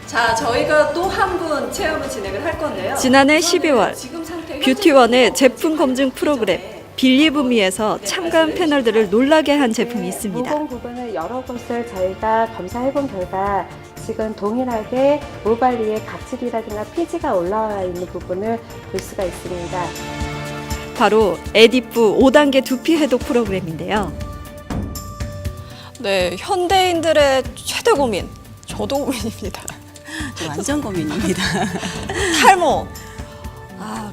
자, 저희가 또 한 분 체험을 진행을 할 건데요. 지난해 12월 뷰티원의 제품 검증 프로그램 빌리브미에서 참가한 패널들을 놀라게 한 제품이 있습니다. 모공 부분을 여러 곳을 저희가 검사해본 결과 지금 동일하게 모발리에 각질이라든가 피지가 올라와 있는 부분을 볼 수가 있습니다. 바로 에디프 5단계 두피 해독 프로그램인데요. 네, 현대인들의 최대 고민, 저도 고민입니다. 완전 고민입니다. 탈모.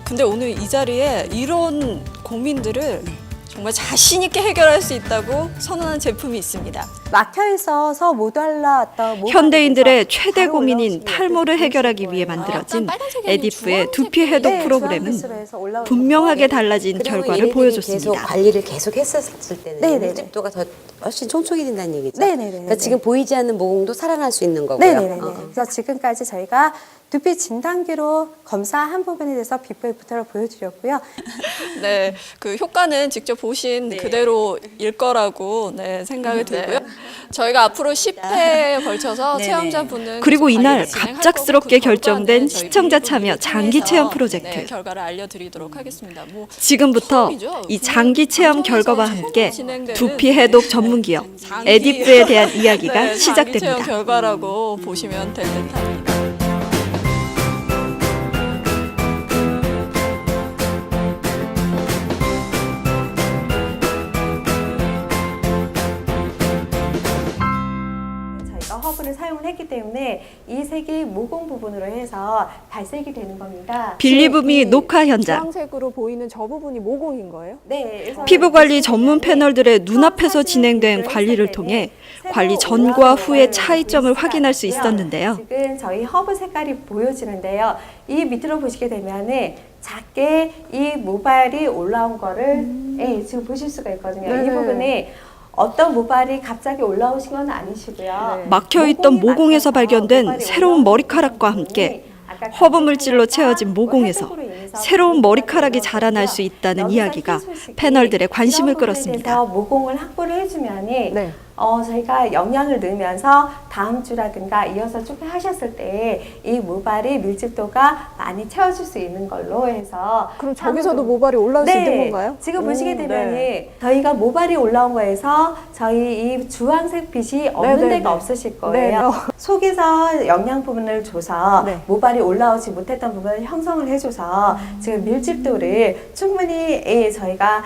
근데 오늘 이 자리에 이런 고민들을 정말 자신 있게 해결할 수 있다고 선언한 제품이 있습니다. 막혀 있어서 못 올라왔던 현대인들의 최대 고민인 탈모를 해결하기 위해 만들어진 에디프의 두피 해독 프로그램은 분명하게 달라진 결과를 계속 보여줬습니다. 관리를 계속 했었을 때는 네네네. 밀집도가 더 훨씬 촘촘히 된다는 얘기죠. 네네네. 그러니까 지금 보이지 않는 모공도 살아날 수 있는 거고요. 네네네. 그래서 지금까지 저희가 두피 진단기로 검사한 부분에 대해서 비포 애프터를 보여드렸고요. 네, 그 효과는 직접 보신 그대로일 거라고 생각이 들고요. 저희가 앞으로 10회에 걸쳐서 네네. 체험자분은 그리고 이날 관리를 진행할 갑작스럽게 거고, 그 결정된 결과는 저희 시청자 참여 빌리브미 장기 통해서 체험 프로젝트. 결과를 알려드리도록 하겠습니다. 지금부터 처음이죠. 이 장기 체험 결과와 함께 진행되는 두피 해독 전문 기업 에디프에 대한 이야기가 장기 체험 시작됩니다. 결과라고 보시면 될 듯합니다. 저희가 허브를 사용을 했기 때문에 이 색이 모공 부분으로 해서 발색이 되는 겁니다. 빌리브미 녹화 현장. 주황색으로 보이는 저 부분이 모공인 거예요? 네, 그래서 피부 관리 전문 패널들의 눈앞에서 진행된 관리를 통해 관리 전과 후의 차이점을 확인할 수 있었는데요. 지금 저희 허브 색깔이 보여지는데요. 이 밑으로 보시게 되면은 작게 이 모발이 올라온 거를 지금 보실 수가 있거든요. 이 부분에 어떤 모발이 갑자기 올라오신 건 아니시고요. 막혀있던 모공이 모공에서 막혀서 발견된 모발이 새로운 올라온 머리카락과 부분이 함께 아까 허브 물질로 채워진 뭐 모공에서 해독으로 인해서 새로운 머리카락이 올라온 자라날 수 있다는 여기서 이야기가 큰 소식이 패널들의 관심을 이런 부분에 끌었습니다. 대해서 모공을 확보를 해주면이 저희가 영양을 넣으면서 다음 주라든가 이어서 쭉 하셨을 때 이 모발이 밀집도가 많이 채워줄 수 있는 걸로 해서 그럼 저기서도 모발이 올라올 수 있는 건가요? 지금 보시게 되면은 저희가 모발이 올라온 거에서 저희 이 주황색 빛이 없는 데가 없으실 거예요. 속에서 영양 부분을 줘서 모발이 올라오지 못했던 부분을 형성을 해줘서 지금 밀집도를 충분히 저희가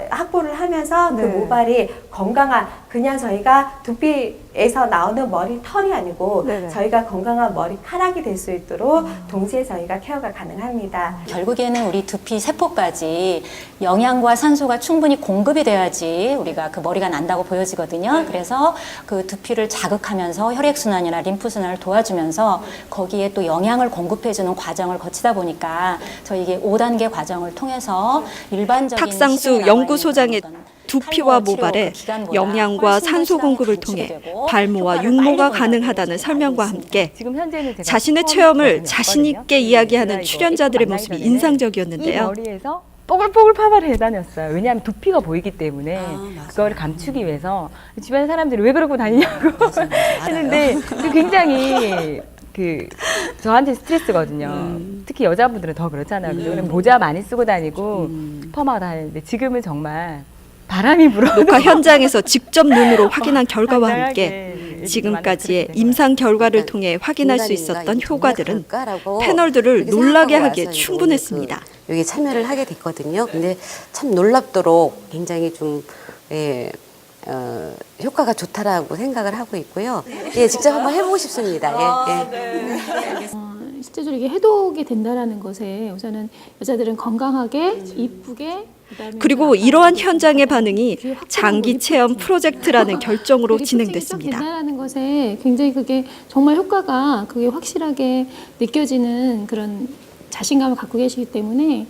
확보를 하면서 그 모발이 건강한 그냥 저희가 두피에서 나오는 머리털이 아니고 저희가 건강한 머리카락이 될 수 있도록 동시에 저희가 케어가 가능합니다. 결국에는 우리 두피 세포까지 영양과 산소가 충분히 공급이 돼야지 우리가 그 머리가 난다고 보여지거든요. 그래서 그 두피를 자극하면서 혈액순환이나 림프순환을 도와주면서 거기에 또 영양을 공급해주는 과정을 거치다 보니까 저희 이게 5단계 과정을 통해서 일반적인 탁상수 시중에 나와 있는 연구소장의 그런 두피와 탈모 치료 모발에 그 기간보다 영양과 훨씬 더 산소 시간이 공급을 단축이 통해 되고 발모와 효과를 육모가 빨리 가능하다는 본다는 설명과 알고 함께 지금 현재는 제가 자신의 처음 체험을 버전이 자신 왔거든요. 있게 이야기하는 제가 이거 출연자들의 만나기 모습이 전에는 이 인상적이었는데요. 머리에서 뽀글뽀글 파마를 해다녔어요. 왜냐하면 두피가 보이기 때문에 맞아요. 그거를 감추기 위해서 주변 사람들이 왜 그러고 다니냐고 했는데 굉장히 저한테 스트레스거든요. 특히 여자분들은 더 그렇잖아요. 그래서 모자 많이 쓰고 다니고 파마 다 하는데 지금은 정말 바람이 불어. 녹화 현장에서 직접 눈으로 확인한 결과와 함께 당당하게 지금까지의 임상 결과를 통해 확인할 수 인간인가, 있었던 이게 정말 효과들은 그럴까라고 패널들을 그렇게 놀라게 생각하고 하기에 와서 이제 충분했습니다. 여기 참여를 하게 됐거든요. 근데 참 놀랍도록 굉장히 좀 효과가 좋다라고 생각을 하고 있고요. 예, 직접 한번 해보고 싶습니다. 예. 실제적으로 이게 해독이 된다라는 것에 우선은 여자들은 건강하게 이쁘게 그리고 이러한 현장의 반응이 장기 체험 프로젝트라는 결정으로 진행됐습니다. 된다라는 것에 굉장히 그게 정말 효과가 그게 확실하게 느껴지는 그런 자신감을 갖고 계시기 때문에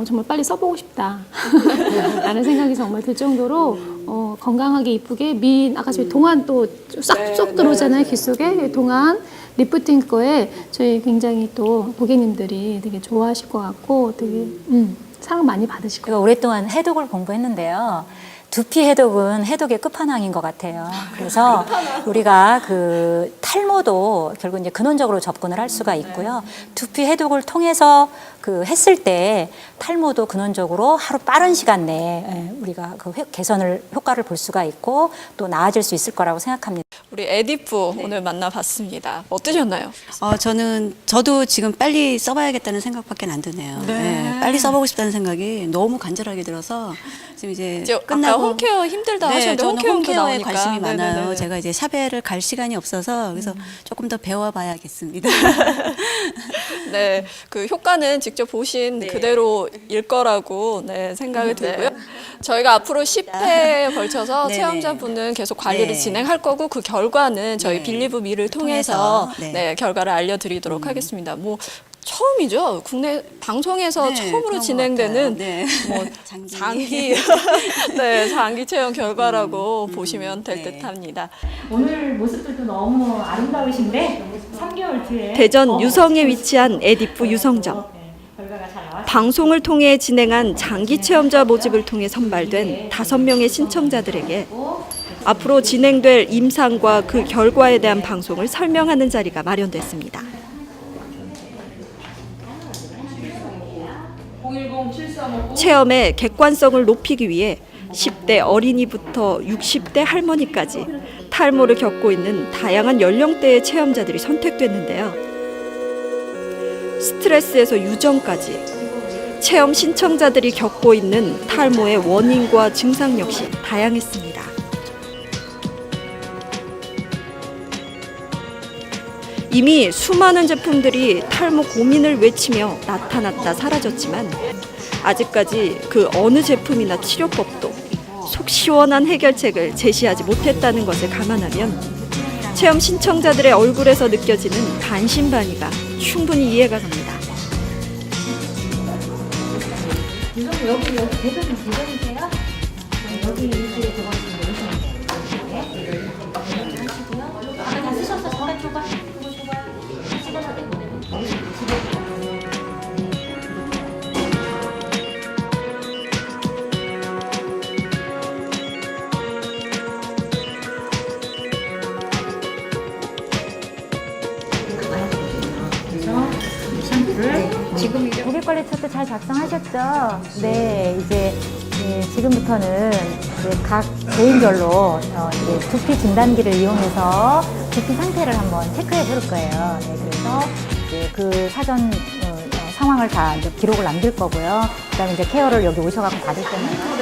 정말 빨리 써보고 싶다 라는 생각이 정말 들 정도로 건강하게 이쁘게 아까 저희 동안 또 쏙 들어오잖아요. 귀 속에 동안 리프팅 거에 저희 굉장히 또 고객님들이 되게 좋아하실 것 같고 되게 사랑 많이 받으실 것 제가 오랫동안 해독을 공부했는데요. 두피 해독은 해독의 끝판왕인 것 같아요. 그래서 우리가 그 탈모도 결국 이제 근원적으로 접근을 할 수가 있고요. 두피 해독을 통해서 그 했을 때 탈모도 근원적으로 하루 빠른 시간 내에 우리가 그 개선을 효과를 볼 수가 있고 또 나아질 수 있을 거라고 생각합니다. 우리 에디프 오늘 만나봤습니다. 어떠셨나요? 저도 지금 빨리 써봐야겠다는 생각밖에 안 드네요. 네, 빨리 써보고 싶다는 생각이 너무 간절하게 들어서 지금 이제 이제 끝나고 아까 홈케어 힘들다 하셨는데 저는 홈케어에 홈케어에 나오니까. 관심이 많아요. 네네네. 제가 이제 샵에를 갈 시간이 없어서 그래서 조금 더 배워봐야겠습니다. 네, 그 효과는 직접 보신 그대로일 거라고 생각이 들고요. 저희가 앞으로 10회에 걸쳐서 네네. 체험자분은 계속 관리를 네. 진행할 거고 그 결과는 저희 네. 빌리브 미를 통해서 통해서, 결과를 알려드리도록 하겠습니다. 뭐 처음이죠. 국내 방송에서 네, 처음으로 그런 것 진행되는 같아요. 네. 뭐 장기. 장기 체험 결과라고 보시면 될 네. 듯합니다. 오늘 모습들도 너무 아름다우신데 3개월 뒤에 대전 유성에 위치한 에디프 유성점. 결과가 잘 나왔습니다. 방송을 통해 진행한 장기 체험자 모집을 통해 선발된 5명의 신청자들에게 앞으로 진행될 임상과 그 결과에 대한 방송을 설명하는 자리가 마련됐습니다. 체험의 객관성을 높이기 위해 10대 어린이부터 60대 할머니까지 탈모를 겪고 있는 다양한 연령대의 체험자들이 선택됐는데요. 스트레스에서 유전까지 체험 신청자들이 겪고 있는 탈모의 원인과 증상 역시 다양했습니다. 이미 수많은 제품들이 탈모 고민을 외치며 나타났다 사라졌지만 아직까지 그 어느 제품이나 치료법도 속 시원한 해결책을 제시하지 못했다는 것을 감안하면 체험 신청자들의 얼굴에서 느껴지는 반신반의가 충분히 이해가 갑니다. 여기 대표님 대전이세요? 여기 일주일에 두 번씩 오시면 돼요. 하시고요. 다 쓰셔서 잠깐 줘봐. 이거 줘봐. 찍어서 내보내면 지금 이제 고객 관리 차트 잘 작성하셨죠? 네, 이제 지금부터는 이제 각 개인별로 이제 두피 진단기를 이용해서 두피 상태를 한번 체크해 볼 거예요. 네, 그래서 이제 그 사전 상황을 다 이제 기록을 남길 거고요. 그다음에 이제 케어를 여기 오셔갖고 받을 때마다.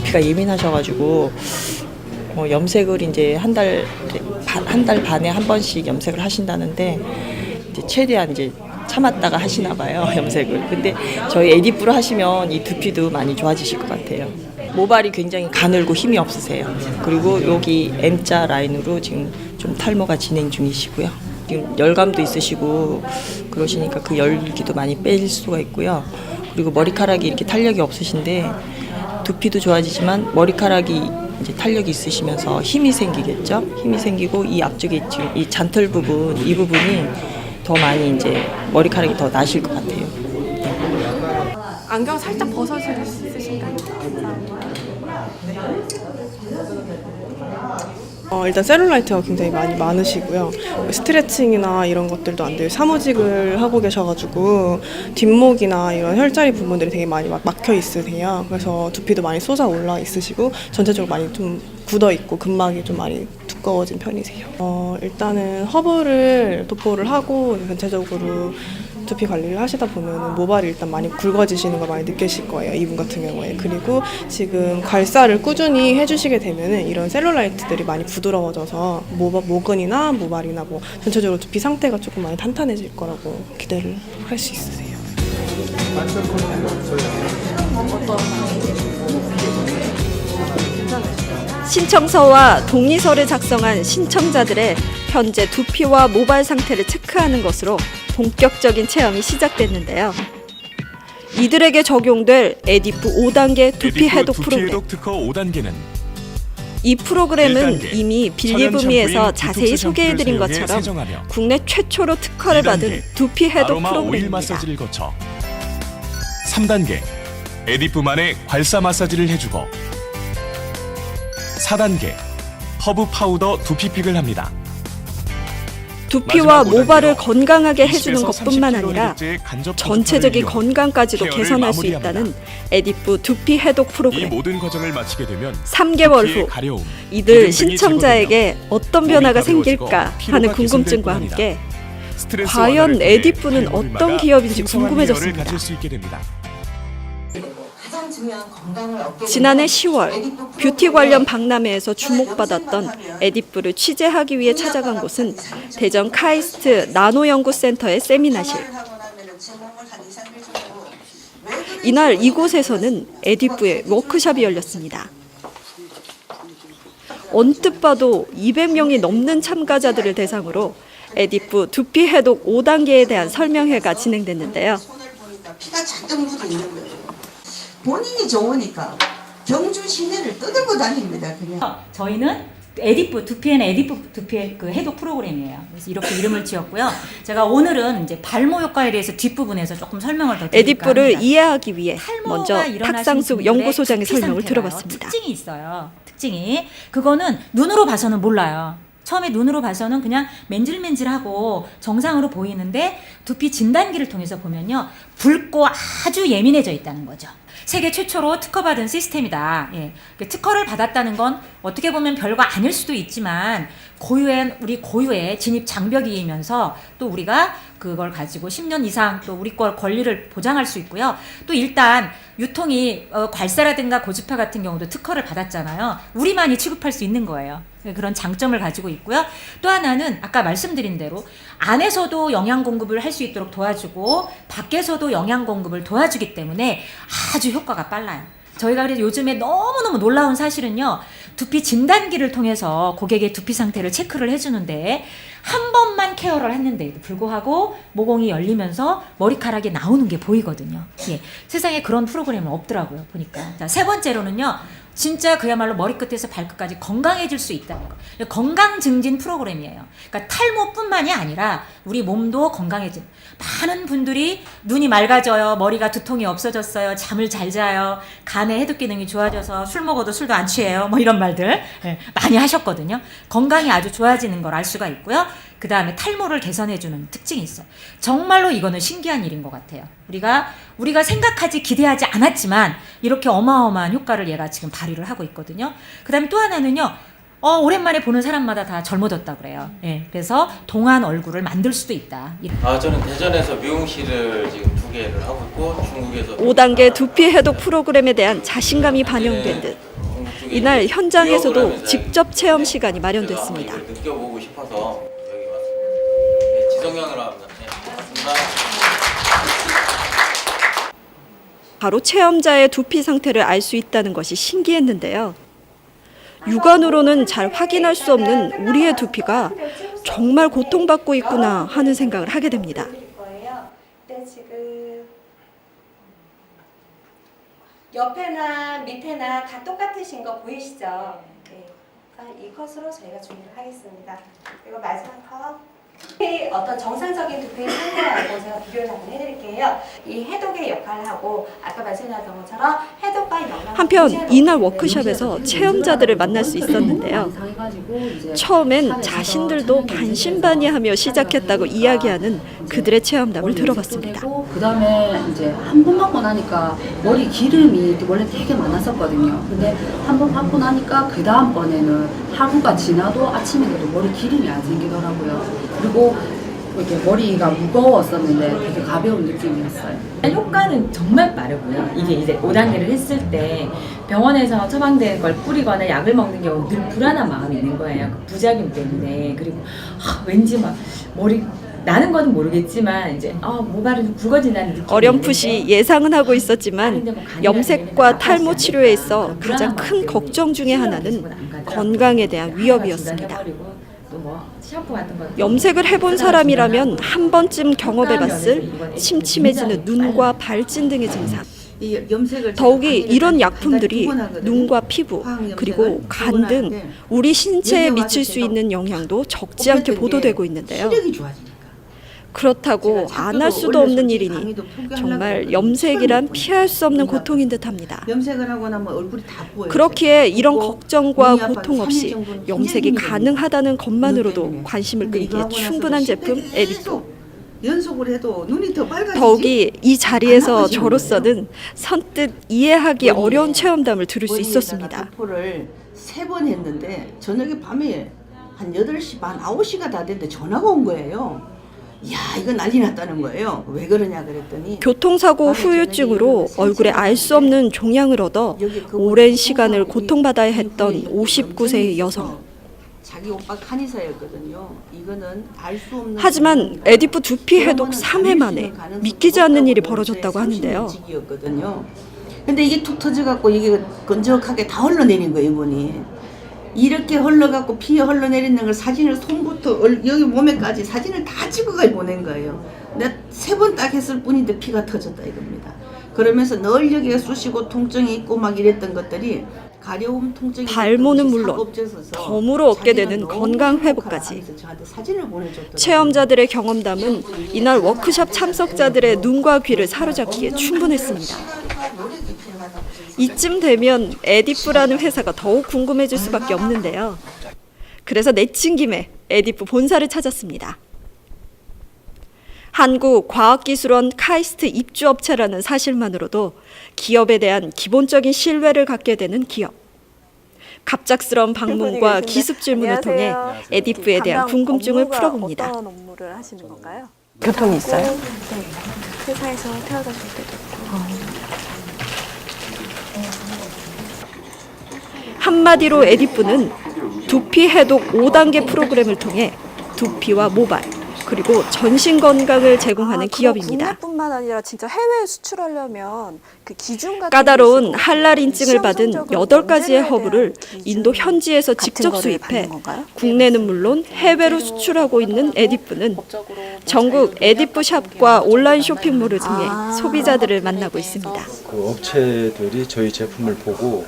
두피가 예민하셔가지고 염색을 이제 한 달 반에 한 번씩 염색을 하신다는데 이제 최대한 이제 참았다가 하시나 봐요 염색을. 근데 저희 에디프로 하시면 이 두피도 많이 좋아지실 것 같아요. 모발이 굉장히 가늘고 힘이 없으세요. 그리고 여기 M자 라인으로 지금 좀 탈모가 진행 중이시고요. 지금 열감도 있으시고 그러시니까 그 열기도 많이 뺄 수가 있고요. 그리고 머리카락이 이렇게 탄력이 없으신데 두피도 좋아지지만 머리카락이 이제 탄력이 있으시면서 힘이 생기겠죠. 힘이 생기고 이 앞쪽에 지금 이 잔털 부분, 이 부분이 더 많이 이제 머리카락이 더 나실 것 같아요. 안경 살짝 벗어줄 수 있으신가요? 일단 셀룰라이트가 굉장히 많으시고요. 스트레칭이나 이런 것들도 안 돼요. 사무직을 하고 계셔가지고 뒷목이나 이런 혈자리 부분들이 되게 많이 막혀 있으세요. 그래서 두피도 많이 솟아 올라 있으시고 전체적으로 많이 좀 굳어 있고 근막이 좀 많이 두꺼워진 편이세요. 일단은 허브를 도포를 하고 전체적으로 두피 관리를 하시다 보면 모발이 일단 많이 굵어지시는 거 많이 느끼실 거예요. 이분 같은 경우에. 그리고 지금 괄사를 꾸준히 해주시게 되면 이런 셀룰라이트들이 많이 부드러워져서 모근이나 모발이나 뭐 전체적으로 두피 상태가 조금 많이 탄탄해질 거라고 기대를 할 수 있으세요. 신청서와 동의서를 작성한 신청자들의 현재 두피와 모발 상태를 체크하는 것으로 본격적인 체험이 시작됐는데요. 이들에게 적용될 에디프 5단계 두피 해독 프로그램. 해독 특허 5단계는 이 프로그램은 1단계, 이미 빌리브미에서 자세히 소개해드린 것처럼 국내 최초로 특허를 받은 두피 해독 아로마 오일 프로그램입니다. 마사지를 거쳐 3단계 에디프만의 괄사 마사지를 해주고 4단계 허브 파우더 두피픽을 합니다. 두피와 마지막 모발을 5단계로 건강하게 해주는 20에서 것뿐만 30kg 아니라 헤르츠의 간접 전체적인 고주파를 이용 건강까지도 케어를 개선할 수 마무리합니다. 있다는 에디프 두피 해독 이 프로그램. 모든 과정을 마치게 되면 3개월 두피의 후 가려움, 이들 기름 등이 신청자에게 어떤 몸이 변화가 가벼워지고 생길까 피로가 하는 궁금증과 개선될 함께 스트레스 과연 완화를 통해 에디프는 탈모를 어떤 막아 기업인지 풍성한 궁금해졌습니다. 헤어를 가질 수 있게 됩니다. 지난해 10월 뷰티 관련 박람회에서 주목받았던 에디프를 취재하기 위해 찾아간 곳은 대전 카이스트 나노연구센터의 세미나실. 이날 이곳에서는 에디프의 워크숍이 열렸습니다. 언뜻 봐도 200명이 넘는 참가자들을 대상으로 에디프 두피 해독 5단계에 대한 설명회가 진행됐는데요. 피가 잔뜩 묻어 있는 거예요. 본인이 좋으니까 경주 시내를 떠들고 다닙니다. 그냥. 저희는 에디프 두피에는 에디프 두피의 그 해독 프로그램이에요. 그래서 이렇게 이름을 지었고요. 제가 오늘은 이제 발모 효과에 대해서 뒷부분에서 조금 설명을 더 드릴까 에디프를 합니다. 이해하기 위해 탈모가 먼저 일어나신 탁상숙 분들의 연구소장의 두피 설명을 상태가요. 들어봤습니다. 특징이 있어요. 특징이 그거는 눈으로 봐서는 몰라요. 처음에 눈으로 봐서는 그냥 맨질맨질하고 정상으로 보이는데 두피 진단기를 통해서 보면요. 붉고 아주 예민해져 있다는 거죠. 세계 최초로 특허받은 시스템이다. 예. 특허를 받았다는 건 어떻게 보면 별거 아닐 수도 있지만 우리 고유의 진입 장벽이면서 또 우리가 그걸 가지고 10년 이상 또 우리 걸 권리를 보장할 수 있고요. 또 일단 유통이 괄사라든가 고주파 같은 경우도 특허를 받았잖아요. 우리만이 취급할 수 있는 거예요. 그런 장점을 가지고 있고요. 또 하나는 아까 말씀드린 대로 안에서도 영양 공급을 할 수 있도록 도와주고 밖에서도 영양 공급을 도와주기 때문에 아주 효과가 빨라요. 저희가 그래서 요즘에 너무너무 놀라운 사실은요. 두피 진단기를 통해서 고객의 두피 상태를 체크를 해주는데 한 번만 케어를 했는데도 불구하고 모공이 열리면서 머리카락이 나오는 게 보이거든요. 예. 세상에 그런 프로그램은 없더라고요. 보니까. 자, 세 번째로는요. 진짜 그야말로 머리끝에서 발끝까지 건강해질 수 있다는 거. 건강 증진 프로그램이에요. 그러니까 탈모뿐만이 아니라 우리 몸도 건강해진. 많은 분들이 눈이 맑아져요. 머리가 두통이 없어졌어요. 잠을 잘 자요. 간의 해독 기능이 좋아져서 술 먹어도 술도 안 취해요. 뭐 이런 말들 많이 하셨거든요. 건강이 아주 좋아지는 걸 알 수가 있고요. 그 다음에 탈모를 개선해주는 특징이 있어요. 정말로 이거는 신기한 일인 것 같아요. 우리가 생각하지 기대하지 않았지만 이렇게 어마어마한 효과를 얘가 지금 발휘를 하고 있거든요. 그 다음에 또 하나는요. 오랜만에 보는 사람마다 다 젊어졌다 그래요. 예, 그래서 동안 얼굴을 만들 수도 있다. 저는 대전에서 미용실을 지금 2개를 하고 있고 중국에서 5단계 두피 해독 프로그램에 대한 자신감이 반영된 듯 이날 현장에서도 직접 체험 시간이 마련됐습니다. 한번 이걸 느껴보고 싶어서 여기 왔습니다. 지성형으로 합니다. 반갑습니다. 바로 체험자의 두피 상태를 알 수 있다는 것이 신기했는데요. 육안으로는 잘 확인할 수 없는 우리의 두피가 정말 고통받고 있구나 하는 생각을 하게 됩니다. 네, 지금 옆에나 밑에나 다 똑같으신 거 보이시죠? 네. 이 컷으로 저희가 준비를 하겠습니다. 그리고 마지막 컷. 어떤 정상적인 두피 상태하고 제가 비교를 한번 해드릴게요. 이 해독의 역할을 하고 아까 말씀드렸던 것처럼 해독과 영양. 한편 이날 워크숍에서 체험자들을 만날 수 있었는데요. 처음엔 자신들도 반신반의하며 시작했다고 이야기하는 그들의 체험담을 들어봤습니다. 그 다음에 이제 한 번 맞고 나니까 머리 기름이 원래 되게 많았었거든요. 근데 한 번 맞고 나니까 그 다음번에는 하루가 지나도 아침에 돼도 머리 기름이 안 생기더라고요. 그리고 이렇게 머리가 무거웠었는데 되게 가벼운 느낌이었어요. 효과는 정말 빠르고요. 이게 이제 5단계를 했을 때 병원에서 처방된 걸 뿌리거나 약을 먹는 경우 늘 불안한 마음이 있는 거예요. 그 부작용 때문에. 그리고 왠지 막 머리 나는 거는 모르겠지만 이제 모발이 굵어진다는 느낌이 어렴풋이 예상은 하고 있었지만 염색과 탈모 치료에 있어 가장 큰 걱정 중에 하나는 건강에 대한 위협이었습니다. 뭐 샴푸 같은 거. 염색을 해본 사람이라면 한 번쯤 경험해봤을 침침해지는 눈과 발진 등의 증상. 더욱이 이런 약품들이 눈과 피부 그리고 간 등 우리 신체에 미칠 수 있는 영향도 적지 않게 보도되고 있는데요. 그렇다고 안 할 수도 없는 일이니 정말 염색이란 피할 수 없는 고통인 듯합니다. 염색을 하고 나면 얼굴이 다 부어요. 그렇기에 이런 걱정과 고통 없이 염색이 가능하다는 것만으로도 관심을 끌기에 충분한 제품 에디프. 연속을 해도 눈이 더 빨개지지. 더욱이 이 자리에서 저로서는 선뜻 이해하기 어려운 체험담을 들을 수 있었습니다. 도포를 3번 했는데 저녁에 밤에 한 8시 반, 9시가 다 됐는데 전화가 온 거예요. 이야, 이거 난리 났다는 거예요. 왜 그러냐 그랬더니 교통사고 후유증으로 얼굴에 알 수 없는 종양을 얻어 오랜 시간을 고통받아야 했던 59세의 여성. 자기 오빠 한의사였거든요. 이거는 알 수 없는. 하지만 에디프 두피 해독 3회 만에 믿기지 않는 일이 벌어졌다고 하는데요. 근데 이게 툭 터져갖고 이게 건적하게 다 흘러내린 거예요, 이분이. 이렇게 흘러갖고 피 흘러내리는 걸 사진을 손부터 여기 몸에까지 사진을 다 찍어가 보낸 거예요. 내가 3번 딱 했을 뿐인데 피가 터졌다 이겁니다. 그러면서 늘 여기가 쑤시고 통증이 있고 막 이랬던 것들이 가려움 통증이 발모는 물론 덤으로 얻게 되는 건강 회복까지. 체험자들의 경험담은 이날 워크숍 참석자들의 눈과 귀를 사로잡기에 충분했습니다. 이쯤 되면 에디프라는 회사가 더욱 궁금해질 수밖에 없는데요. 그래서 내친 김에 에디프 본사를 찾았습니다. 한국과학기술원 카이스트 입주업체라는 사실만으로도 기업에 대한 기본적인 신뢰를 갖게 되는 기업. 갑작스러운 방문과 기습 질문을 통해 에디프에 대한 궁금증을 풀어봅니다. 어떤 업무를 하시는 건가요? 교통이 있어요? 네. 회사에서 태워다 줄 때도 있고. 한마디로 에디프는 두피 해독 5단계 프로그램을 통해 두피와 모발 그리고 전신 건강을 제공하는 기업입니다. 국내뿐만 아니라 진짜 해외에 수출하려면 그 기준 같은 까다로운 할랄 인증을 받은 8가지의 허브를 인도 현지에서 직접 수입해 국내는 물론 해외로 수출하고 있는 에디프는 전국 에디프 샵과 온라인 쇼핑몰을 통해 소비자들을 만나고 있습니다. 그 업체들이 저희 제품을 보고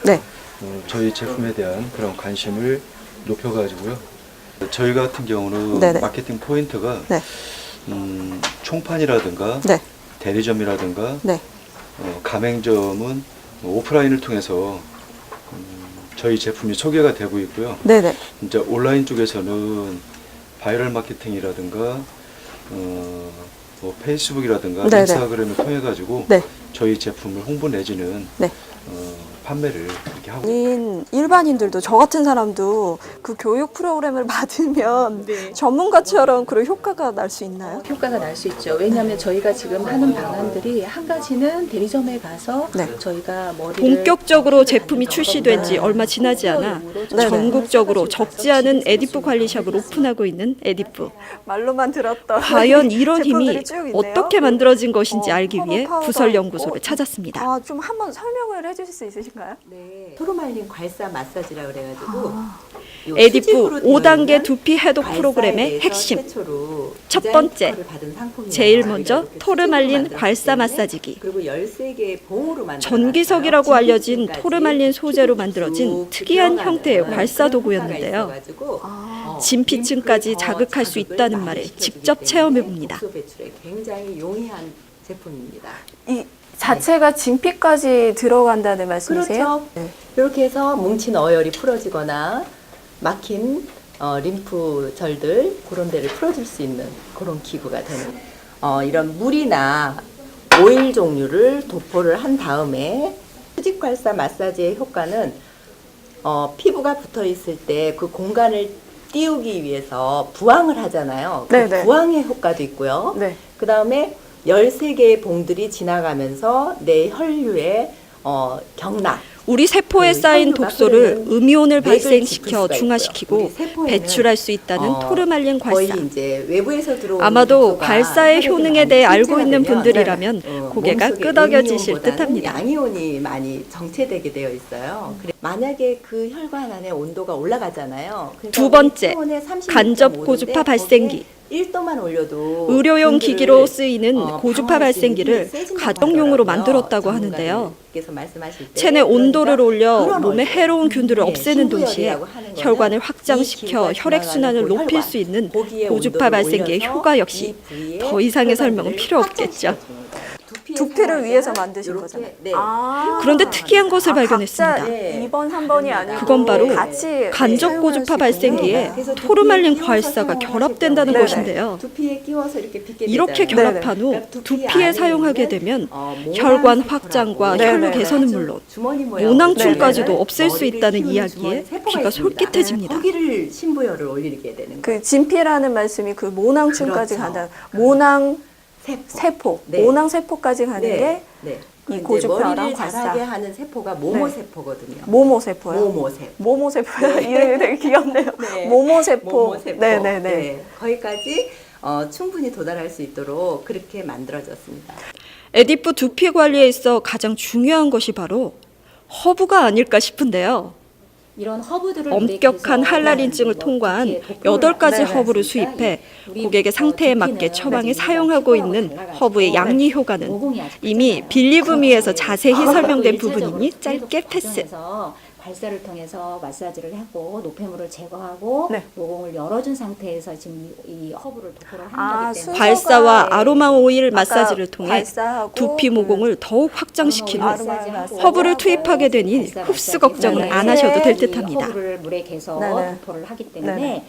저희 제품에 대한 그런 관심을 높여가지고요. 저희 같은 경우는 마케팅 포인트가 총판이라든가 대리점이라든가 가맹점은 오프라인을 통해서 저희 제품이 소개가 되고 있고요. 이제 온라인 쪽에서는 바이럴 마케팅이라든가 뭐 페이스북이라든가 인스타그램을 통해 가지고 저희 제품을 홍보 내지는 판매를 이렇게 하고 일반인들도 저 같은 사람도 그 교육 프로그램을 받으면 전문가처럼 그런 효과가 날 수 있나요? 효과가 날 수 있죠. 왜냐하면 저희가 지금 하는 방안들이 한 가지는 대리점에 가서 저희가 머리를 본격적으로 제품이 출시된 지 얼마 지나지 않아 전국적으로 적지 않은 에디프 관리샵을 오픈하고 있는 에디프. 말로만 들었던 과연 이런 힘이 어떻게 만들어진 것인지 알기 위해 부설연구소를 찾았습니다. 좀 한번 설명을 해주실 수 있으신가요? 네, 토르말린 괄사 마사지라 그래가지고 에디프 5단계 두피 해독 프로그램의 핵심. 첫 번째, 제일 먼저 토르말린 괄사 마사지기. 전기석이라고 알려진 토르말린 소재로 만들어진 특이한 형태의 괄사 도구였는데요. 진피층까지 자극할 수 있다는 말에 직접 체험해 봅니다. 굉장히 용이한 제품입니다. 이 자체가 진피까지 들어간다는 말씀이세요? 그렇죠. 이렇게 해서 뭉친 어혈이 풀어지거나 막힌 림프절들 그런 데를 풀어줄 수 있는 그런 기구가 되는 이런 물이나 오일 종류를 도포를 한 다음에 수직괄사 마사지의 효과는 피부가 붙어 있을 때 그 공간을 띄우기 위해서 부항을 하잖아요. 그 부항의 효과도 있고요. 그 다음에 13개의 봉들이 지나가면서 내 혈류의 경락 우리 세포에 쌓인 독소를 음이온을 발생시켜 수가 중화시키고 있고요. 우리 세포에는 배출할 수 있다는 토르말린 거의 괄사. 이제 외부에서 들어오는 아마도 독소가 괄사의 혈액에 효능에 많이 대해 알고 침투가 있는 되면 분들이라면 고개가 몸속에 끄덕여지실 음이온보다는 듯합니다. 양이온이 많이 정체되게 되어 있어요. 만약에 그 혈관 안에 온도가 올라가잖아요. 그러니까 두 번째, 우리 체온의 36.5 간접 도인데 고주파 거기에 발생기. 1도만 올려도 의료용 분들을 기기로 쓰이는 고주파 방어할 수 있는 발생기를 힘이 세진다고 가정용으로 하더라고요. 만들었다고 하는데요. 전문가들께서 말씀하실 때 체내 온도를 그러니까 올려 그런 몸의 얼굴. 해로운 균들을 없애는 동시에 신부열이라고 하는 거는 혈관을 이 확장시켜 기구가 혈액순환을 지나가는 높일 혈관, 수 있는 거기에 고주파 온도를 발생기의 올려서 효과 역시 이 부위에 더 이상의 설명은 혈관을 필요 없겠죠. 두피를 위해서 만드신 이렇게, 거잖아요. 네. 그런데 특이한 것을 발견했습니다. 각자 2번, 3번이 아니고 그건 바로 같이 간접 고주파 발생기에 그래서 토르말린 두피에 괄사가 끼워서 결합된다는 사용하실 것인데요. 경우에 두피에 끼워서 이렇게 빗게 이렇게 되잖아요. 결합한 후 그러니까 두피에 안에 사용하게 있는, 되면 모낭 혈관 세포라고 확장과 네네네. 혈류 개선은 물론 주머니 모양으로 모낭충까지도 네네네. 없앨 수 머리를 있다는 키우는 이야기에 주머니 세포가 귀가 있습니다. 솔깃해집니다. 거기를 신부열을 올리게 되는 거예요. 그 진피라는 말씀이 그 모낭충까지 그렇죠. 간다. 모낭 세포, 네. 모낭 세포까지 가는 게 이 이제 고주파랑 머리를 괄사. 자라게 하는 세포가 모모세포거든요. 모모세포요. 모모세포. 모모세포요. 이름이 되게 귀엽네요. 네. 모모세포. 모모세포. 네네네. 네. 거기까지 충분히 도달할 수 있도록 그렇게 만들어졌습니다. 에디프 두피 관리에 있어 가장 중요한 것이 바로 허브가 아닐까 싶은데요. 이런 허브들을 엄격한 한라린증을 통과한 8가지 허브를 수입해 수입해 고객의 상태에 맞게 처방에 사용하고 있는 허브의 양리 효과는 이미 빌리브미에서 자세히 설명된 부분이니 짧게 패스. 발사를 통해서 마사지를 하고 노폐물을 제거하고 모공을 열어준 상태에서 지금 이 허브를 도포를 하는 거기 때문에 발사와 아로마 오일 마사지를 통해 발사하고 두피 모공을 더욱 확장시킨 후 마사지하고 허브를 투입하게 되니 흡수 걱정을 안 하셔도 될 듯합니다. 허브를 물에 개서 네네. 도포를 하기 때문에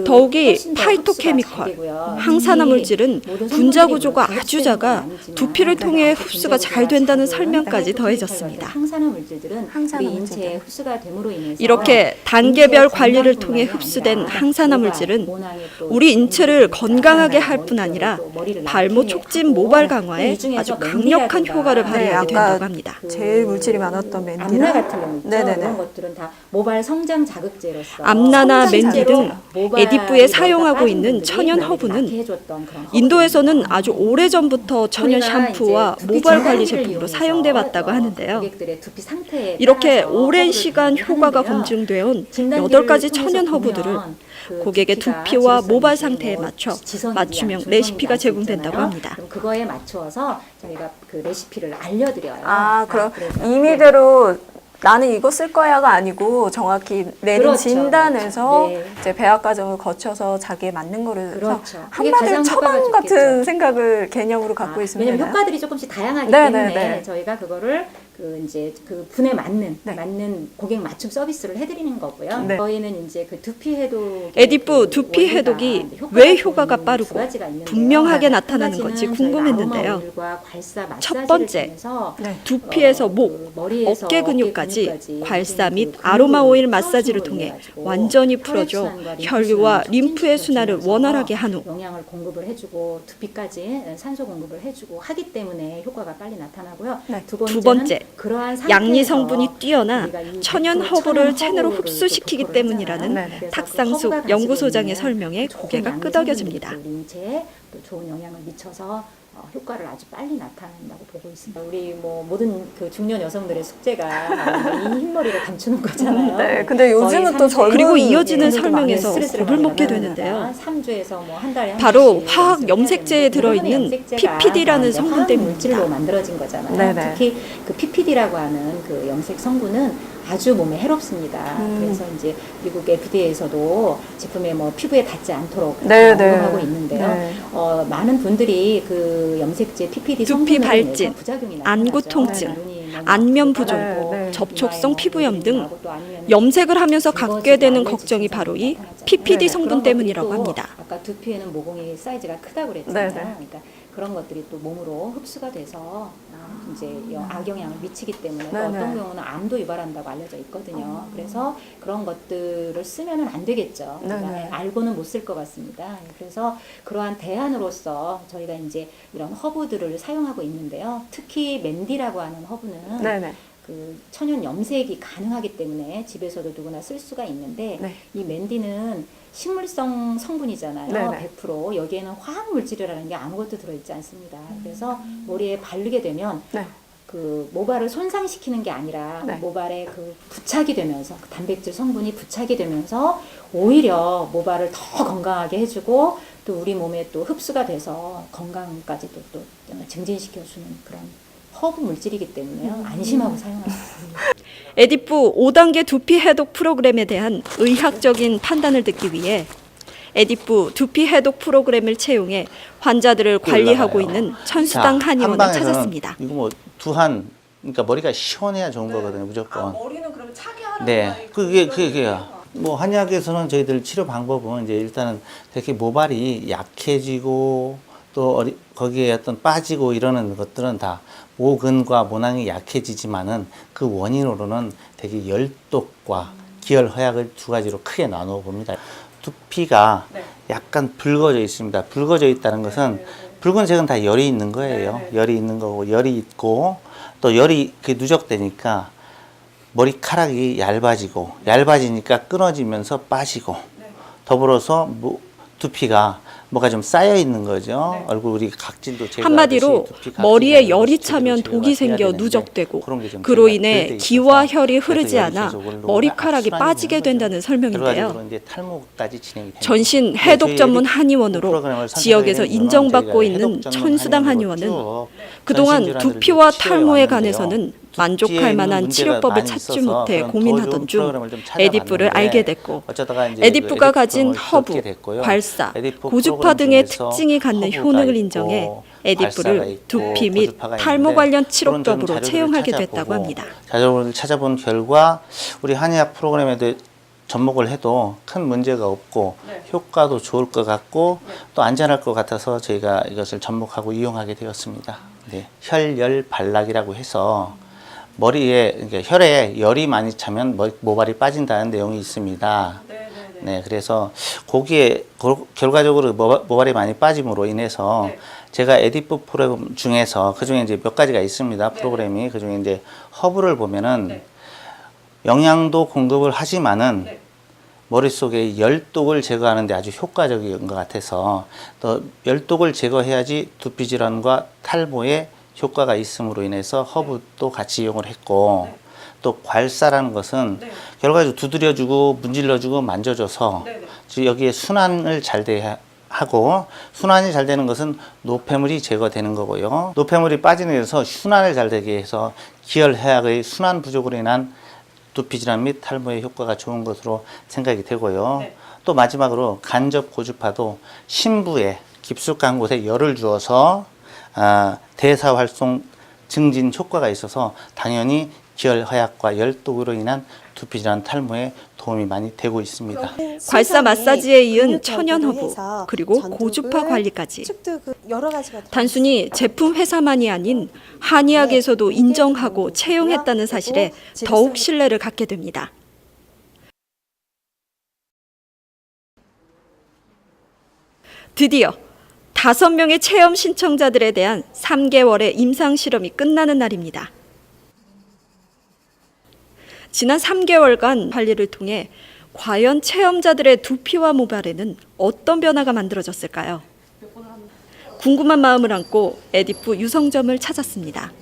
더욱이 훨씬 더 파이토케미컬, 흡수가 잘 되고요. 항산화 물질은 모든 분자 성분들이 구조가 물론 아주 작아 아니지만 두피를 통해 흡수가 잘 된다는 작은 설명까지 파이토케미컬 더해졌습니다. 같은 항산화 물질들은 우리 인체에 흡수가 됨으로 인해서 이렇게 단계별 인체 관리를 건강뿐만이 통해 흡수된 아니라 항산화 모발, 물질은 모낭에 또 우리 인체를 또 건강하게 할 머리, 뿐 아니라 또 머리를 발모 나쁘게 촉진 하고 모발 강화에 이 중에서 아주 맨디라든가 강력한 효과를 발휘하게 된다고 합니다. 제일 물질이 많았던 암나 맨디라. 같은 거 있죠. 네네네. 이런 것들은 다 모발 성장 자극제로서 암나나 성장 맨디 자극제로 등 모발이 에디프에 사용하고 빠진 있는 분들이 천연 머리를 허브는 낫게 해줬던 그런 인도에서는 아주 오래전부터 천연 우리가 샴푸와 이제 두피 모발 관리 진단기를 제품으로 이용해서 사용돼 왔다고 하는데요. 고객들의 두피 상태에 이렇게 따라서 오랜 허브를 시간 구매를 효과가 하는데요. 검증되어 온 진단기를 8가지 통해서 천연 허브들을 보면 그 고객의 두피가 두피와 지루성인지 모발 상태에 뭐 맞춰 지성인지 맞춤형 중성인지 레시피가 알 수 제공된다고 있잖아요. 합니다. 그럼 그거에 맞추어서 저희가 그 레시피를 알려드려요. 그럼 그래서 임의대로 나는 이거 쓸 거야가 아니고 정확히 내린 그렇죠, 진단에서 그렇죠. 네. 이제 배합 과정을 거쳐서 자기에 맞는 거를 해서 그렇죠. 한 그게 마디 가장 처방 효과가 같은 좋겠죠. 생각을 개념으로 갖고 있으면 왜냐면 되나요? 효과들이 조금씩 다양하기 네, 때문에 네, 네. 저희가 그거를 그 이제 그 분에 맞는 고객 맞춤 서비스를 해드리는 거고요. 네. 저희는 이제 그 두피 해독 에디프 두피 해독이 왜 효과가 빠르고 분명하게 나타나는 건지 궁금했는데요. 첫 번째, 두피에서 목, 어깨 근육까지 괄사 및 아로마 오일 마사지를 통해 완전히 풀어줘 혈류와 림프의 순환을 원활하게 한 후 영양을 공급을 해주고 두피까지 산소 공급을 해주고 하기 때문에 효과가 빨리 나타나고요. 두 번째, 양리 성분이 뛰어나 천연 허브를 체내로 흡수시키기 때문이라는 탁상숙 연구소장의 설명에 고개가 끄덕여집니다. 우리 인체에 또 좋은 영향을 미쳐서 효과를 아주 빨리 나타낸다고 보고 있습니다. 우리 뭐 모든 그 중년 여성들의 숙제가 이 흰머리를 감추는 거잖아요. 네, 근데 요즘은 또 젊은 그리고 이어지는 설명에서 스트레스를 겁을 많이 먹게 받으니까 되는데요. 3주에서 뭐 한 달에 한 바로 번씩 화학 염색제에 들어있는 염색제가 PPD라는 이제 성분 화학 때문입니다. 물질로 만들어진 거잖아요. 네네. 특히 그 PPD라고 하는 그 염색 성분은 아주 몸에 해롭습니다. 그래서 이제 미국 FDA에서도 제품에 뭐 피부에 닿지 않도록 권고하고 있는데요. 네. 많은 분들이 그 염색제 PPD 두피 성분으로 인해서 발진, 부작용이 안구 나타나죠. 통증, 눈이 너무 안면 부종, 접촉성 피부염 등 염색을 하면서 갖게 되는 걱정이 바로 이 PPD 성분 때문이라고 합니다. 아까 두피에는 모공이 사이즈가 크다고 그랬잖아요. 네네. 그러니까 그런 것들이 또 몸으로 흡수가 돼서 이제 악영향을 미치기 때문에 또 네네. 어떤 경우는 암도 유발한다고 알려져 있거든요. 그래서 그런 것들을 쓰면은 안 되겠죠. 그러니까 네네. 알고는 못 쓸 것 같습니다. 그래서 그러한 대안으로서 저희가 이제 이런 허브들을 사용하고 있는데요. 특히 맨디라고 하는 허브는 네네. 그 천연 염색이 가능하기 때문에 집에서도 누구나 쓸 수가 있는데 이 맨디는 식물성 성분이잖아요. 100%. 여기에는 화학 물질이라는 게 아무것도 들어있지 않습니다. 그래서 머리에 바르게 되면 그 모발을 손상시키는 게 아니라 모발에 그 부착이 되면서 그 단백질 성분이 부착이 되면서 오히려 모발을 더 건강하게 해주고 또 우리 몸에 또 흡수가 돼서 건강까지도 또 증진시켜주는 그런 허브 물질이기 때문에요. 안심하고 사용할 수 있습니다. 에디프 5단계 두피 해독 프로그램에 대한 의학적인 판단을 듣기 위해 에디프 두피 해독 프로그램을 채용해 환자들을 관리하고 있는 천수당 한의원을 찾았습니다. 이거 뭐 두한, 그러니까 머리가 시원해야 좋은 거거든요, 무조건. 머리는 그러면 차게 하는 네, 그게요. 뭐 한의학에서는 저희들 치료 방법은 이제 일단은 되게 모발이 약해지고 또 거기에 어떤 빠지고 이러는 것들은 다 모근과 모낭이 약해지지만은 그 원인으로는 되게 열독과 기혈허약을 두 가지로 크게 나누어 봅니다. 두피가 약간 붉어져 있습니다. 붉어져 있다는 것은 붉은색은 다 열이 있는 거예요. 열이 있는 거고, 열이 있고 또 열이 누적되니까 머리카락이 얇아지니까 끊어지면서 빠지고 더불어서 두피가 뭐가 좀 쌓여 있는 거죠. 얼굴 우리 각질도 제거하듯이 한마디로 머리에 열이 차면 독이 생겨 누적되고 그로 인해 기와 혈이 흐르지 않아 머리카락이 빠지게 된다는 설명인데요. 전신 해독 전문 한의원으로 지역에서 인정받고 있는 천수당 한의원은 그동안 두피와 탈모에 관해서는 만족할 만한 치료법을 찾지 못해 고민하던 중 에디프를 알게 됐고 에디프가 가진 허브, 괄사, 고주파 등의 특징이 갖는 효능을 인정해 에디프를 두피 및 탈모 관련 치료법으로 채용하게 됐다고 합니다. 자료를 찾아본 결과 우리 한의학 프로그램에도 접목을 해도 큰 문제가 없고 효과도 좋을 것 같고 또 안전할 것 같아서 저희가 이것을 접목하고 이용하게 되었습니다. 혈열 발락이라고 해서 머리에, 그러니까 혈에 열이 많이 차면 모발이 빠진다는 내용이 있습니다. 네, 그래서 거기에 결과적으로 모발이 많이 빠짐으로 인해서 제가 에디프 프로그램 중에서 그 중에 이제 몇 가지가 있습니다. 프로그램이 그 중에 이제 허브를 보면은 영양도 공급을 하지만은 머릿속에 열독을 제거하는 데 아주 효과적인 것 같아서 또 열독을 제거해야지 두피 질환과 탈모에 효과가 있음으로 인해서 허브도 같이 이용을 했고 또 괄사라는 것은 결과적으로 두드려주고 문질러주고 만져줘서 여기에 순환을 잘 하고 순환이 잘 되는 것은 노폐물이 제거되는 거고요. 노폐물이 빠지는 데서 순환을 잘 되게 해서 기혈해약의 순환 부족으로 인한 두피 질환 및 탈모에 효과가 좋은 것으로 생각이 되고요. 또 마지막으로 간접 고주파도 심부에 깊숙한 곳에 열을 주어서 대사활성 증진 효과가 있어서 당연히 기혈허약과 열독으로 인한 두피 질환 탈모에 도움이 많이 되고 있습니다. 괄사 마사지에 이은 천연 허브 그리고 고주파 관리까지 단순히 제품 회사만이 아닌 한의학에서도 인정하고 채용했다는 사실에 더욱 신뢰를 갖게 됩니다. 드디어 5명의 체험 신청자들에 대한 3개월의 임상 실험이 끝나는 날입니다. 지난 3개월간 관리를 통해 과연 체험자들의 두피와 모발에는 어떤 변화가 만들어졌을까요? 궁금한 마음을 안고 에디프 유성점을 찾았습니다.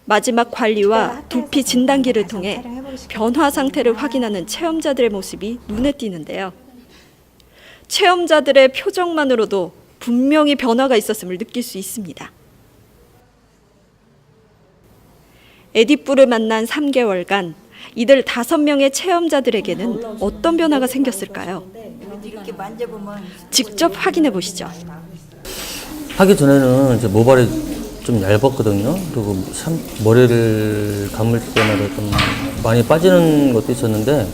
마지막 관리와 두피 진단기를 통해 변화 상태를 확인하는 체험자들의 모습이 눈에 띄는데요. 체험자들의 표정만으로도 분명히 변화가 있었음을 느낄 수 있습니다. 에디프를 만난 3개월간 이들 5명의 체험자들에게는 어떤 변화가 생겼을까요? 직접 확인해 보시죠. 하기 전에는 이제 모발이 좀 얇았거든요. 그리고 머리를 감을 때마다 좀 많이 빠지는 것도 있었는데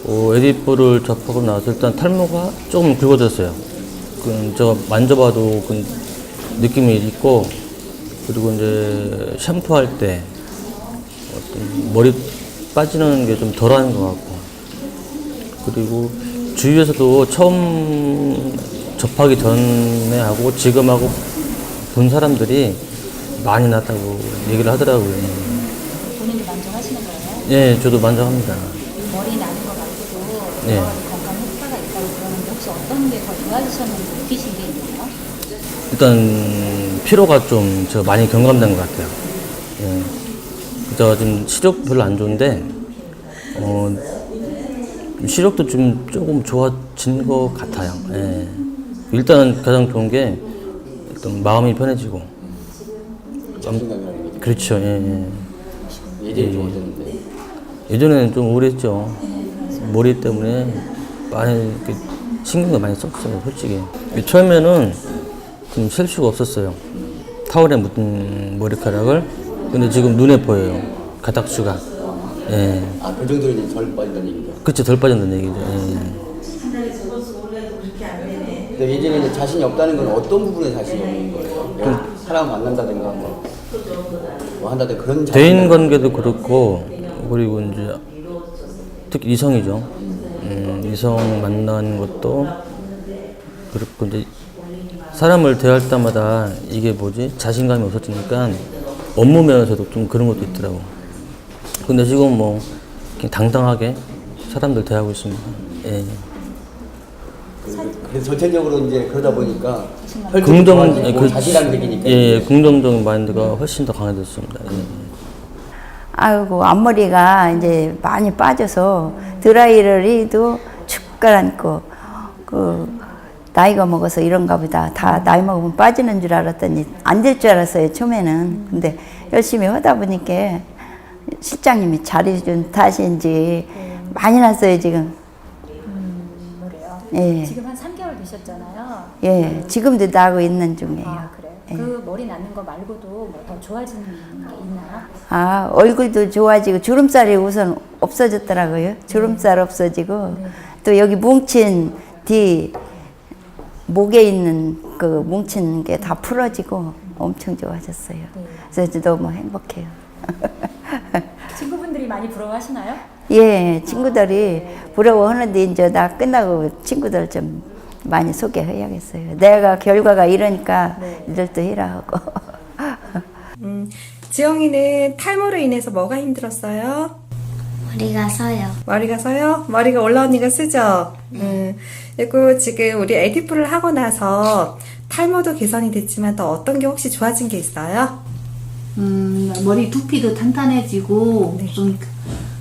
에디프를 접하고 나서 일단 탈모가 조금 굵어졌어요. 저 만져봐도 그 느낌이 있고 그리고 이제 샴푸할 때 어떤 머리 빠지는 게 좀 덜한 것 같고 그리고 주위에서도 처음 접하기 전에 하고 지금 하고 본 사람들이 많이 났다고 얘기를 하더라고요. 본인도 만족하시는 거예요? 예, 저도 만족합니다. 머리 나는 거 말고도 예. 여러 가지 건강 효과가 있다고 그러는데 혹시 어떤 게 더 좋아지셨는지 느끼신 게 있나요? 일단 피로가 좀 저 많이 경감된 것 같아요. 예. 저 지금 시력 별로 안 좋은데 시력도 좀 조금 좋아진 것 같아요. 예. 일단 가장 좋은 게 일단 마음이 편해지고. 그렇죠. 예. 예전에 좋아졌는데. 예전에는 좀 우울했죠. 머리 때문에 많이 신경을 많이 썼어요, 솔직히. 처음에는 좀 셀 수가 없었어요. 타월에 묻은 머리카락을. 근데 지금 눈에 보여요. 가닥수가. 예. 아, 그 정도로 이제 덜 빠진다는 얘기죠. 그렇죠, 덜 빠진다는 얘기죠. 예. 근데 예전에 이제 자신이 없다는 건 어떤 부분에 자신이 없는 거예요? 사람 만난다든가 뭐 한다든가 그런 대인 관계도 그렇고, 그리고 이제 특히 이성이죠. 이성 만나는 것도 그렇고, 이제 사람을 대할 때마다 이게 뭐지? 자신감이 없어지니까 업무 면에서도 좀 그런 것도 있더라고. 근데 지금 뭐 그냥 당당하게 사람들 대하고 있습니다. 예. 그래서 전체적으로 이제 그러다 보니까 자신감이 생기니까 예, 긍정적인 마인드가 훨씬 더 강해졌습니다. 예. 아이고 앞머리가 이제 많이 빠져서 드라이를 해도 축 가라앉고 나이가 먹어서 이런가 보다. 다 나이 먹으면 빠지는 줄 알았더니 안 될 줄 알았어요, 처음에는. 근데 열심히 하다 보니까 실장님이 잘해준 탓인지 많이 났어요, 지금. 그래요? 예. 지금 한 3개월 되셨잖아요. 예, 지금도 나고 있는 중이에요. 아, 그래요? 예. 그 머리 나는 거 말고도 뭐 더 좋아지는 게 있나요? 아, 얼굴도 좋아지고 주름살이 우선 없어졌더라고요. 주름살 없어지고 또 여기 뭉친 뒤 목에 있는 그 뭉친 게 다 풀어지고 엄청 좋아졌어요. 그래서 너무 행복해요. 친구분들이 많이 부러워하시나요? 예, 친구들이 부러워하는데 이제 나 끝나고 친구들 좀 많이 소개해야겠어요. 내가 결과가 이러니까 니들도 해라 하고. 지영이는 탈모로 인해서 뭐가 힘들었어요? 머리가 서요. 머리가 서요? 머리가 올라오니까 쓰죠? 그리고 지금 우리 에디프를 하고 나서 탈모도 개선이 됐지만 또 어떤 게 혹시 좋아진 게 있어요? 머리 두피도 탄탄해지고 좀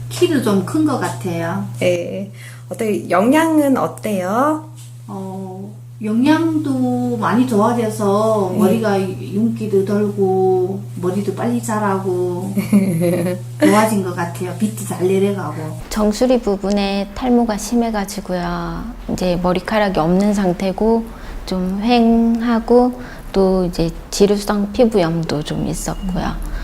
키도 좀 큰 것 같아요. 네. 어때 영양은 어때요? 영양도 많이 좋아져서 머리가 윤기도 돌고 머리도 빨리 자라고 좋아진 것 같아요. 빛도 잘 내려가고. 정수리 부분에 탈모가 심해가지고요. 이제 머리카락이 없는 상태고 좀 휑하고 또 이제 지루성 피부염도 좀 있었고요.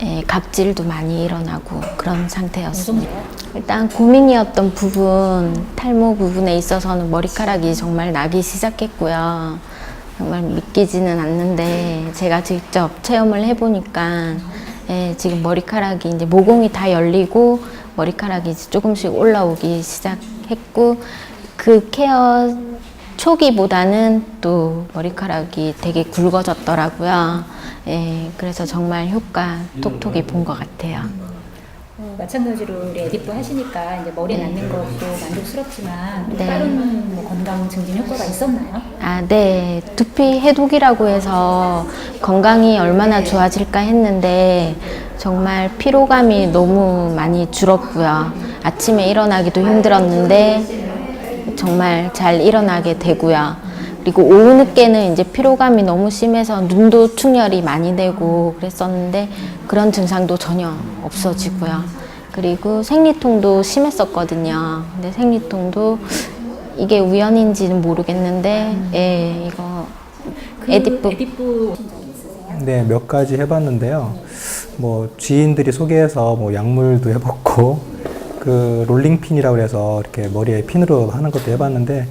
예, 각질도 많이 일어나고 그런 상태였습니다. 일단 고민이었던 부분, 탈모 부분에 있어서는 머리카락이 정말 나기 시작했고요. 정말 믿기지는 않는데 제가 직접 체험을 해보니까 예, 지금 머리카락이 이제 모공이 다 열리고 머리카락이 이제 조금씩 올라오기 시작했고 그 케어 초기보다는 또 머리카락이 되게 굵어졌더라고요. 예, 그래서 정말 효과 톡톡히 본 것 같아요. 마찬가지로 우리 에디프 하시니까 이제 머리 낳는 것도 만족스럽지만 또 네. 다른 뭐 건강 증진 효과가 있었나요? 아, 네. 두피 해독이라고 해서 건강이 얼마나 좋아질까 했는데 정말 피로감이 너무 많이 줄었고요. 아침에 일어나기도 힘들었는데 정말 잘 일어나게 되고요. 그리고 오후 늦게는 이제 피로감이 너무 심해서 눈도 충혈이 많이 되고 그랬었는데 그런 증상도 전혀 없어지고요. 그리고 생리통도 심했었거든요. 근데 생리통도 이게 우연인지는 모르겠는데 예, 이거 에디프 네, 몇 가지 해봤는데요. 뭐 지인들이 소개해서 뭐 약물도 해봤고 그 롤링핀이라고 해서 이렇게 머리에 핀으로 하는 것도 해봤는데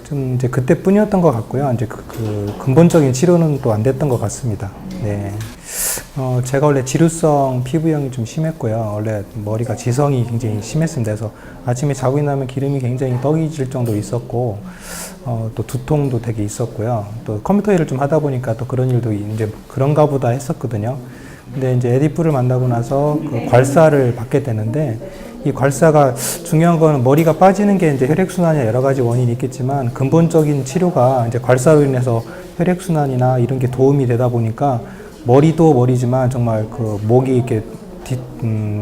좀 이제 그때뿐이었던 것 같고요. 이제 그 근본적인 치료는 또 안 됐던 것 같습니다. 네. 제가 원래 지루성 피부형이 좀 심했고요. 원래 머리가 지성이 굉장히 심했습니다. 그래서 아침에 자고 일어나면 기름이 굉장히 떡이질 정도로 있었고, 또 두통도 되게 있었고요. 또 컴퓨터 일을 좀 하다 보니까 또 그런 일도 이제 그런가 보다 했었거든요. 근데 이제 에디프를 만나고 나서 그 괄사를 받게 되는데, 이 괄사가 중요한 거는 머리가 빠지는 게 이제 혈액순환이나 여러 가지 원인이 있겠지만 근본적인 치료가 이제 괄사로 인해서 혈액순환이나 이런 게 도움이 되다 보니까 머리도 머리지만 정말 그 목이 이렇게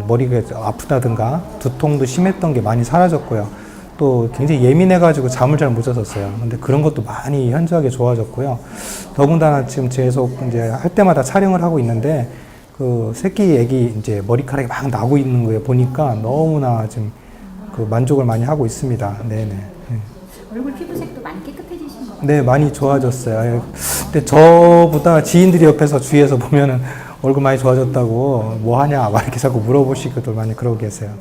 머리가 아프다든가 두통도 심했던 게 많이 사라졌고요. 또 굉장히 예민해가지고 잠을 잘 못 잤었어요. 근데 그런 것도 많이 현저하게 좋아졌고요. 더군다나 지금 계속 이제 할 때마다 촬영을 하고 있는데 그 새끼 애기 이제 머리카락이 막 나고 있는 거에 보니까 너무나 지금 그 만족을 많이 하고 있습니다. 네네. 얼굴 피부색도 많이 깨끗해지신 것 같아요. 네, 많이 좋아졌어요. 근데 저보다 지인들이 옆에서 주위에서 보면은 얼굴 많이 좋아졌다고 뭐 하냐 막 이렇게 자꾸 물어보시고도 많이 그러고 계세요.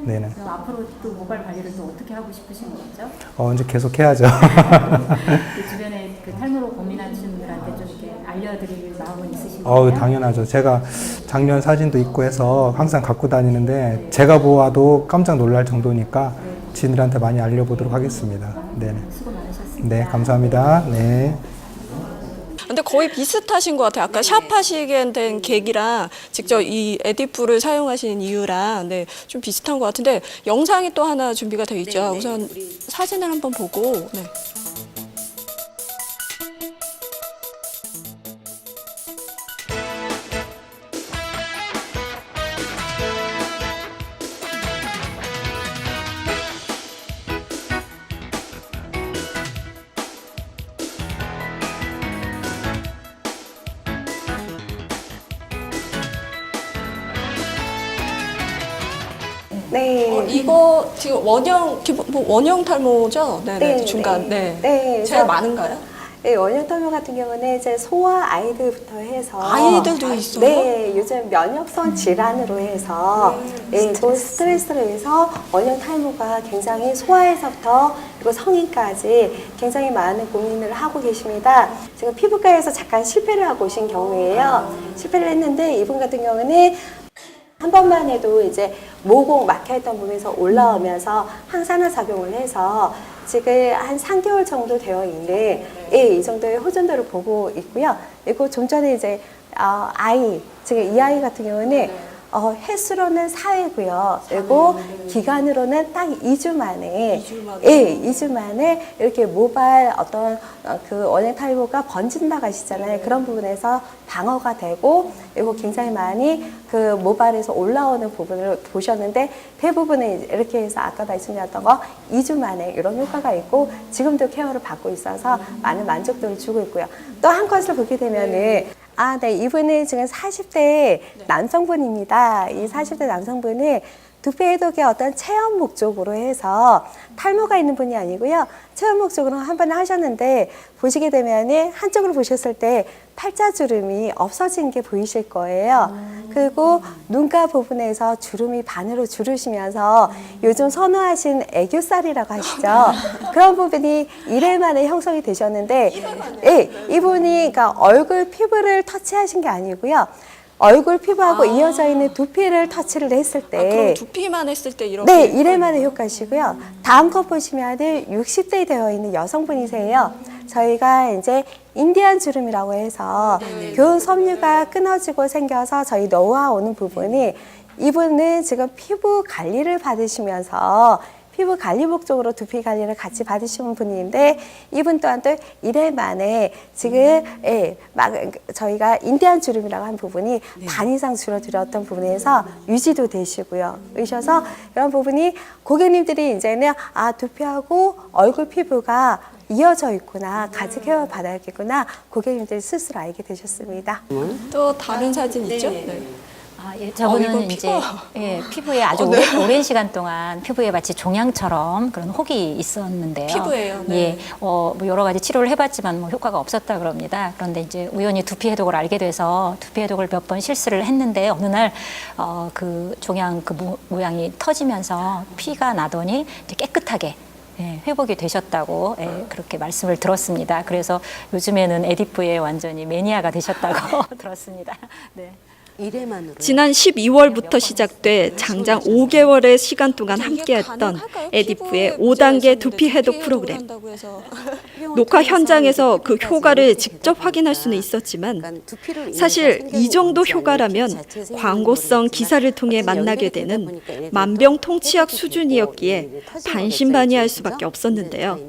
네네. 그럼 앞으로 또 모발 관리를 또 어떻게 하고 싶으신 거죠? 이제 계속 해야죠. 그 주변에 그 탈모로 고민하시는 분들한테 좀 이렇게 알려드릴 마음은 있으신가요? 당연하죠. 제가 작년 사진도 있고 해서 항상 갖고 다니는데 제가 보아도 깜짝 놀랄 정도니까 지인들한테 많이 알려보도록 하겠습니다. 네네. 수고 많으셨습니다. 네, 감사합니다. 네. 근데 거의 비슷하신 것 같아요. 아까 샵 하시게 된 계기랑 직접 이 에디프를 사용하시는 이유랑 네, 좀 비슷한 것 같은데 영상이 또 하나 준비가 되어 있죠. 우선 사진을 한번 보고 네. 네. 이거 지금 원형 탈모죠? 네네. 중간. 네. 네. 제일 많은가요? 네, 원형 탈모 같은 경우는 이제 소아 아이들부터 해서 아이들도 있어요? 네, 요즘 면역성 질환으로 해서 또 스트레스로 해서 원형 탈모가 굉장히 소아에서부터 그리고 성인까지 굉장히 많은 고민을 하고 계십니다. 지금 피부과에서 잠깐 실패를 하고 오신 경우에요. 실패를 했는데 이분 같은 경우는 한 번만 해도 이제 모공 막혀있던 부분에서 올라오면서 항산화 작용을 해서 지금 한 3개월 정도 되어 있는 이 정도의 호전도를 보고 있고요. 그리고 좀 전에 이제 지금 이 아이 같은 경우는 횟수로는 4회고요. 그리고 기간으로는 딱 2주 만에, 2주 만에 이렇게 모발 어떤 그 원형 탈모가 번진다고 하시잖아요. 그런 부분에서 방어가 되고, 그리고 굉장히 많이 그 모발에서 올라오는 부분을 보셨는데, 대부분은 이렇게 해서 아까 말씀드렸던 거 2주 만에 이런 효과가 있고, 지금도 케어를 받고 있어서 많은 만족도를 주고 있고요. 또 한 것을 보게 되면은, 네, 이분은 지금 40대 남성분입니다. 이 40대 남성분은 두피 해독의 어떤 체험 목적으로 해서 탈모가 있는 분이 아니고요. 체험 목적으로 한 번 하셨는데 보시게 되면 한쪽으로 보셨을 때 팔자주름이 없어진 게 보이실 거예요. 그리고 눈가 부분에서 주름이 반으로 주르시면서 요즘 선호하신 애교살이라고 하시죠. 그런 부분이 1회 만에 형성이 되셨는데 이분이 그러니까 얼굴 피부를 터치하신 게 아니고요. 얼굴 피부하고 이어져 있는 두피를 터치를 했을 때 그럼 두피만 했을 때 이렇게 네, 1회 만에 효과시고요. 다음 거 보시면 60대 되어 있는 여성분이세요. 저희가 이제 인디안 주름이라고 해서 교훈 섬유가 끊어지고 생겨서 저희 노화오는 부분이 이분은 지금 피부 관리를 받으시면서 피부 관리 목적으로 두피 관리를 같이 받으시는 분인데 이분 또한 또 1회 만에 지금 저희가 인디안 주름이라고 한 부분이 반 이상 줄어들었던 부분에서 유지도 되시고요. 그러셔서 이런 부분이 고객님들이 이제는 두피하고 얼굴 피부가 이어져 있구나, 같이 케어 받아야겠구나 고객님들이 스스로 알게 되셨습니다. 또 다른 사진 있죠? 네. 저분은 이제 피부에 아주 오랜 시간 동안 피부에 마치 종양처럼 그런 혹이 있었는데요. 피부예요. 네. 뭐 여러 가지 치료를 해봤지만 뭐 효과가 없었다 그럽니다. 그런데 이제 우연히 두피 해독을 알게 돼서 두피 해독을 몇 번 실수를 했는데 어느 날 그 종양 그 모양이 터지면서 피가 나더니 이제 깨끗하게 회복이 되셨다고 그렇게 말씀을 들었습니다. 그래서 요즘에는 에디프에 완전히 매니아가 되셨다고 들었습니다. 네. 지난 12월부터 시작돼 장장 5개월의 시간 동안 함께했던 에디프의 5단계 두피 해독 프로그램. 녹화 현장에서 그 효과를 직접 확인할 수는 있었지만 사실 이 정도 효과라면 광고성 기사를 통해 만나게 되는 만병통치약 수준이었기에 반신반의할 수밖에 없었는데요.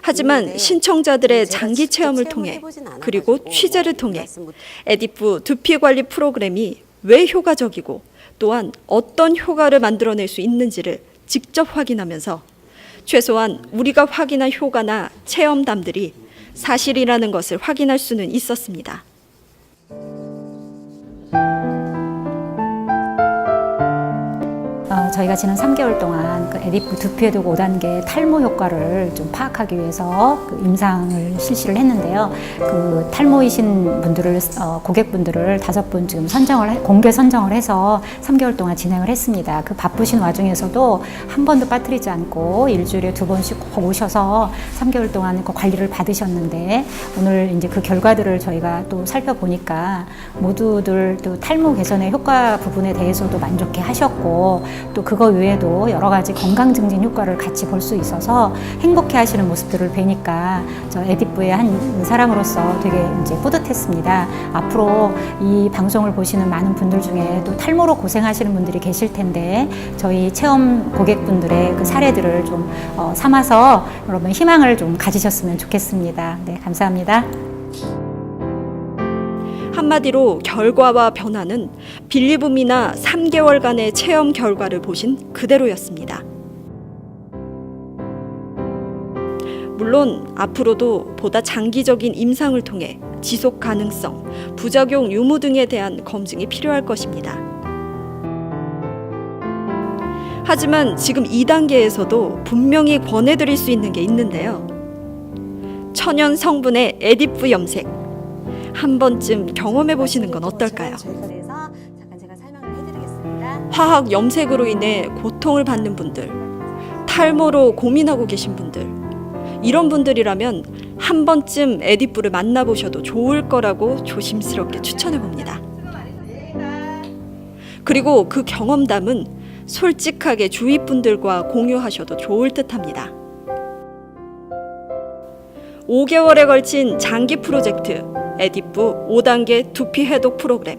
하지만 신청자들의 장기 체험을 통해 그리고 취재를 통해 에디프 두피 관리 프로그램이 왜 효과적이고 또한 어떤 효과를 만들어낼 수 있는지를 직접 확인하면서 최소한 우리가 확인한 효과나 체험담들이 사실이라는 것을 확인할 수는 있었습니다. 저희가 지난 3개월 동안 그 에디프 두피 해독 5단계 탈모 효과를 좀 파악하기 위해서 그 임상을 실시를 했는데요. 그 탈모이신 분들을 고객분들을 5분 지금 공개 선정을 해서 3개월 동안 진행을 했습니다. 그 바쁘신 와중에서도 한 번도 빠뜨리지 않고 일주일에 2번씩 꼭 오셔서 3개월 동안 그 관리를 받으셨는데 오늘 이제 그 결과들을 저희가 또 살펴보니까 모두들 또 탈모 개선의 효과 부분에 대해서도 만족해 하셨고 또 그거 외에도 여러 가지 건강 증진 효과를 같이 볼 수 있어서 행복해 하시는 모습들을 뵈니까 저 에디프의 한 사람으로서 되게 이제 뿌듯했습니다. 앞으로 이 방송을 보시는 많은 분들 중에 또 탈모로 고생하시는 분들이 계실 텐데 저희 체험 고객분들의 그 사례들을 좀 삼아서 여러분 희망을 좀 가지셨으면 좋겠습니다. 네, 감사합니다. 한마디로 결과와 변화는 빌리붐이나 3개월간의 체험 결과를 보신 그대로였습니다. 물론 앞으로도 보다 장기적인 임상을 통해 지속 가능성, 부작용 유무 등에 대한 검증이 필요할 것입니다. 하지만 지금 2단계에서도 분명히 권해드릴 수 있는 게 있는데요. 천연 성분의 에디프 염색. 한 번쯤 경험해 보시는 건 어떨까요? 화학 염색으로 인해 고통을 받는 분들, 탈모로 고민하고 계신 분들, 이런 분들이라면 한 번쯤 에디프를 만나보셔도 좋을 거라고 조심스럽게 추천해 봅니다. 그리고 그 경험담은 솔직하게 주위 분들과 공유하셔도 좋을 듯합니다. 5개월에 걸친 장기 프로젝트 에디프 5단계 두피 해독 프로그램.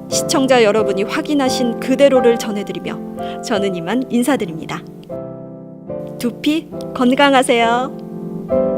시청자 여러분이 확인하신 그대로를 전해드리며 저는 이만 인사드립니다. 두피 건강하세요.